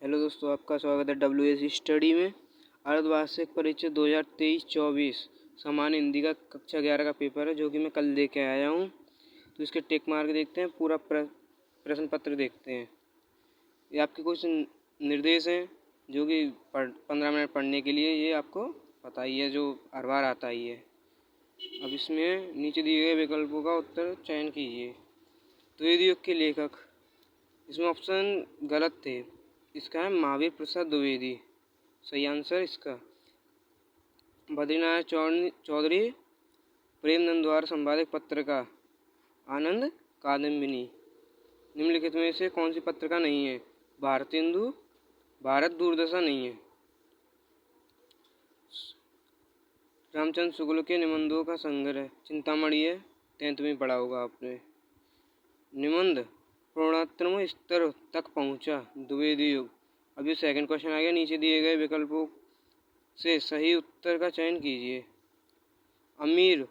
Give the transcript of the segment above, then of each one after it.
Hello दोस्तों, आपका स्वागत है WSC स्टडी में। अर्धवार्षिक परीक्षा 2023-24 सामान्य हिंदी का कक्षा 11 का पेपर है, जो कि मैं कल लेके आया हूँ। तो इसके टिक मार्क देखते हैं, पूरा प्रश्न पत्र देखते हैं। ये आपके कुछ निर्देश हैं जो कि 15 मिनट पढ़ने के लिए ये आपको पता ही है, जो हर बार आता ही है। अब इसमें नीचे दिए गए विकल्पों का उत्तर चयन कीजिए। द्विवेदी युग के लेखक, इसमें ऑप्शन गलत थे। इसका है महावीर प्रसाद द्विवेदी। सही आंसर इसका बद्रीनारायण चौधरी। प्रेमनंद द्वारा संपादित पत्रिका आनंद कादम्बिनी। निम्नलिखित में से कौन सी पत्रिका नहीं है? भारतेंदु, भारत दूरदर्शन नहीं है। रामचंद्र शुक्ल के निबंधों का संग्रह चिंतामणि है, 10th में पढ़ा होगा आपने। निबंध पूर्णतम स्तर तक पहुंचा, द्विवेदी युग। अब ये सेकंड क्वेश्चन आ गया। नीचे दिए गए विकल्पों से सही उत्तर का चयन कीजिए। अमीर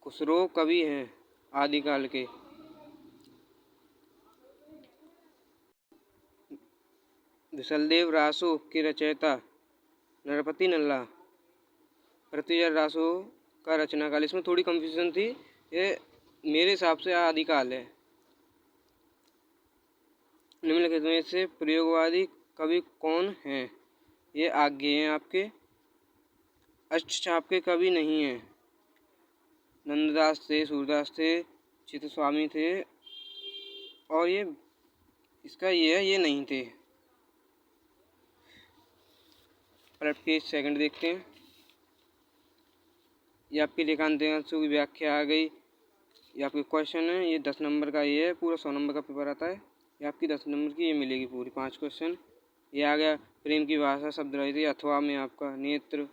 खुसरो कवि हैं आदिकाल के। विशलदेव रासो के रचयिता नरपति नल्ला। पृथ्वीराज रासो का रचनाकाल, इसमें थोड़ी कंफ्यूजन थी, ये मेरे हिसाब से आदिकाल है। निम्नलिखित में से प्रयोगवादी कवि कौन हैं? ये आगे हैं आपके। अष्टचाप के कवि नहीं हैं। नंददास थे, सूरदास थे, चित्तस्वामी थे, और ये इसका ये नहीं थे। पलट के सेकंड देखते हैं। ये आपके लेखांशों की व्याख्या आ गई। ये आपके क्वेश्चन है, ये 10 नंबर का ये है, पूरा 100 नंबर का पेपर आता है। ये आपकी 10 नंबर की ये मिलेगी पूरी 5 क्वेश्चन। ये आ गया प्रेम की भाषा शब्द रही थी अथवा में आपका नेत्र।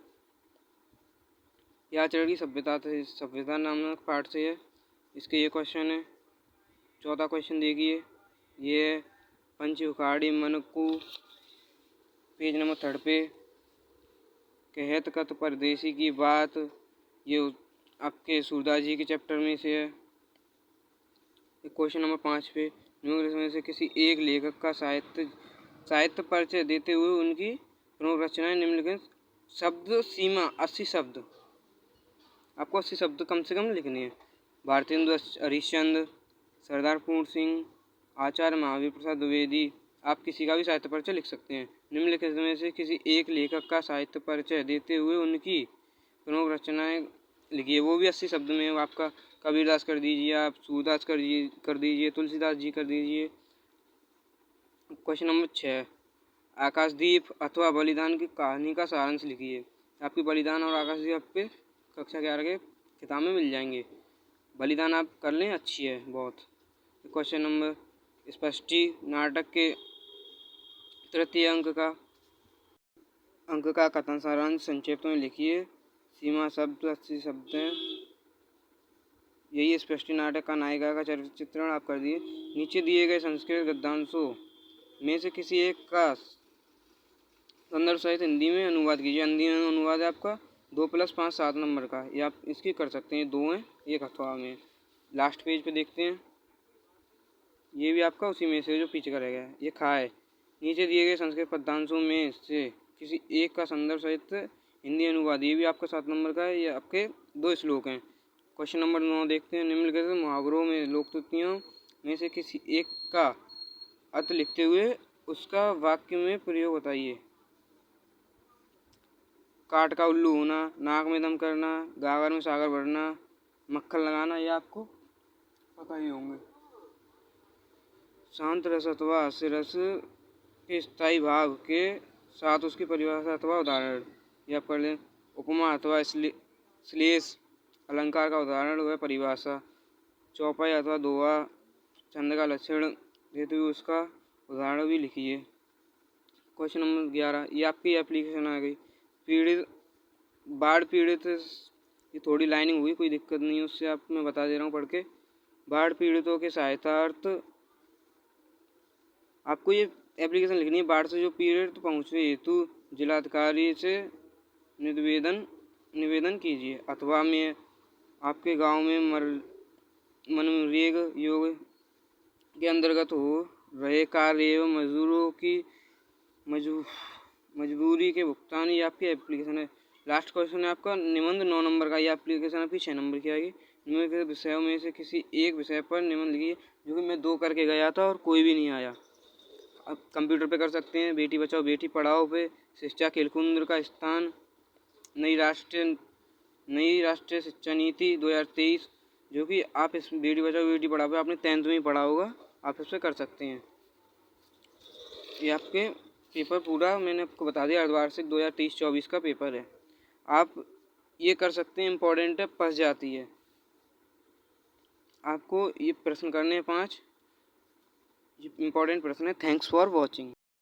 यह आचरण की सभ्यता नामक पाठ से है, इसके ये क्वेश्चन है। चौथा क्वेश्चन देखिए, ये पंच उखाड़ी मन को, पेज नंबर 3 पे। कहत कत परदेसी की बात, ये आपके सूरदास जी के चैप्टर में से है। क्वेश्चन नंबर 5 पे, निम्नलिखित में से किसी एक लेखक का साहित्य परिचय देते हुए उनकी प्रमुख रचनाएं निम्नलिखित। शब्द सीमा 80 शब्द, आपको 80 शब्द कम से कम लिखने हैं। भारतेंदु हरिश्चंद्र, सरदार पूर्ण सिंह, आचार्य महावीर प्रसाद द्विवेदी। आप किसी का भी साहित्य परिचय लिख सकते हैं। निम्नलिखित में से किसी एक लेखक का साहित्य परिचय देते हुए उनकी प्रमुख रचनाएं लिखिए। वो भी 80 शब्द में। आपका कबीरदास कर दीजिए, आप सूरदास कर दीजिए, तुलसीदास जी कर दीजिए। क्वेश्चन नंबर 6, आकाशदीप अथवा बलिदान की कहानी का सारांश लिखिए। आपकी बलिदान और आकाशदीप आपके कक्षा 11 के किताब में मिल जाएंगे। बलिदान आप कर लें, अच्छी है बहुत। क्वेश्चन नंबर, स्पष्टी नाटक के तृतीय अंक का कथन सारांश संक्षेप में लिखिए। सीमा शब्द 80 शब्द हैं। यही स्पष्टी नाटक का नायिका का चरित्र चित्रण आप कर दिए। नीचे दिए गए संस्कृत गद्यांशों में से किसी एक का संदर्भ सहित हिंदी में अनुवाद कीजिए। हिंदी में अनुवाद है आपका 2+5 7 नंबर का। ये आप इसकी कर सकते हैं, 2 हैं, एक अथवा में। लास्ट पेज पे देखते हैं, ये भी आपका उसी में से जो पीछे का रह गया है। ये खाए। नीचे दिए गए संस्कृत पद्यांशों में से किसी एक का संदर्भ सहित हिंदी अनुवाद, ये भी आपका 7 नंबर का है। ये आपके 2 श्लोक हैं। क्वेश्चन नंबर 9 देखते हैं। निम्नलिखित मुहावरों में लोकोक्तियों में से किसी एक का अर्थ लिखते हुए उसका वाक्य में प्रयोग बताइए। काठ का उल्लू होना, नाक में दम करना, गागर में सागर भरना, मक्खन लगाना, ये आपको पता ही होंगे। शांत रस अथवा हास्य रस के स्थायी भाव के साथ उसकी परिभाषा अथवा उदाहरण, ये आप कर लें। उपमा अथवा श्लेष अलंकार का उदाहरण व परिभाषा। चौपाई अथवा दोहा छंद का लक्षण देते हुए उसका उदाहरण भी लिखिए। क्वेश्चन नंबर 11, ये आपकी एप्लीकेशन आ गई। बाढ़ पीड़ित, ये थोड़ी लाइनिंग हुई, कोई दिक्कत नहीं है, उससे आप मैं बता दे रहा हूँ पढ़ के। बाढ़ पीड़ितों के सहायतार्थ आपको ये एप्लीकेशन लिखनी है। बाढ़ से जो पीड़ित पहुँचे हेतु जिलाधिकारी से निवेदन कीजिए। अथवा में आपके गांव में मनरेगा योग के अंतर्गत हो रहे कार्य एवं मजदूरों की मजबूरी के भुगतान, ये आपकी एप्लीकेशन है। लास्ट क्वेश्चन है आपका निबंध 9 नंबर का, ये एप्लीकेशन आपकी 6 नंबर की आएगी। निम्न के विषयों में से किसी एक विषय पर निबंध लिखिए, जो कि मैं 2 करके गया था और कोई भी नहीं आया। आप कंप्यूटर पे कर सकते हैं। बेटी बचाओ बेटी पढ़ाओ पे, शिक्षा खेलकूद का स्थान, नई राष्ट्रीय शिक्षा नीति 2023, जो कि आप इस बेटी बचाओ बेटी पढ़ाओ पे आपने 10th में ही पढ़ा होगा, आप इस पर कर सकते हैं। ये आपके पेपर पूरा मैंने आपको बता दिया, अर्धवार्षिक 2023-24 का पेपर है। आप ये कर सकते हैं, इम्पोर्टेंट है, फंस जाती है। आपको ये प्रश्न करने हैं 5, ये इम्पोर्टेंट प्रश्न है। Thanks for watching.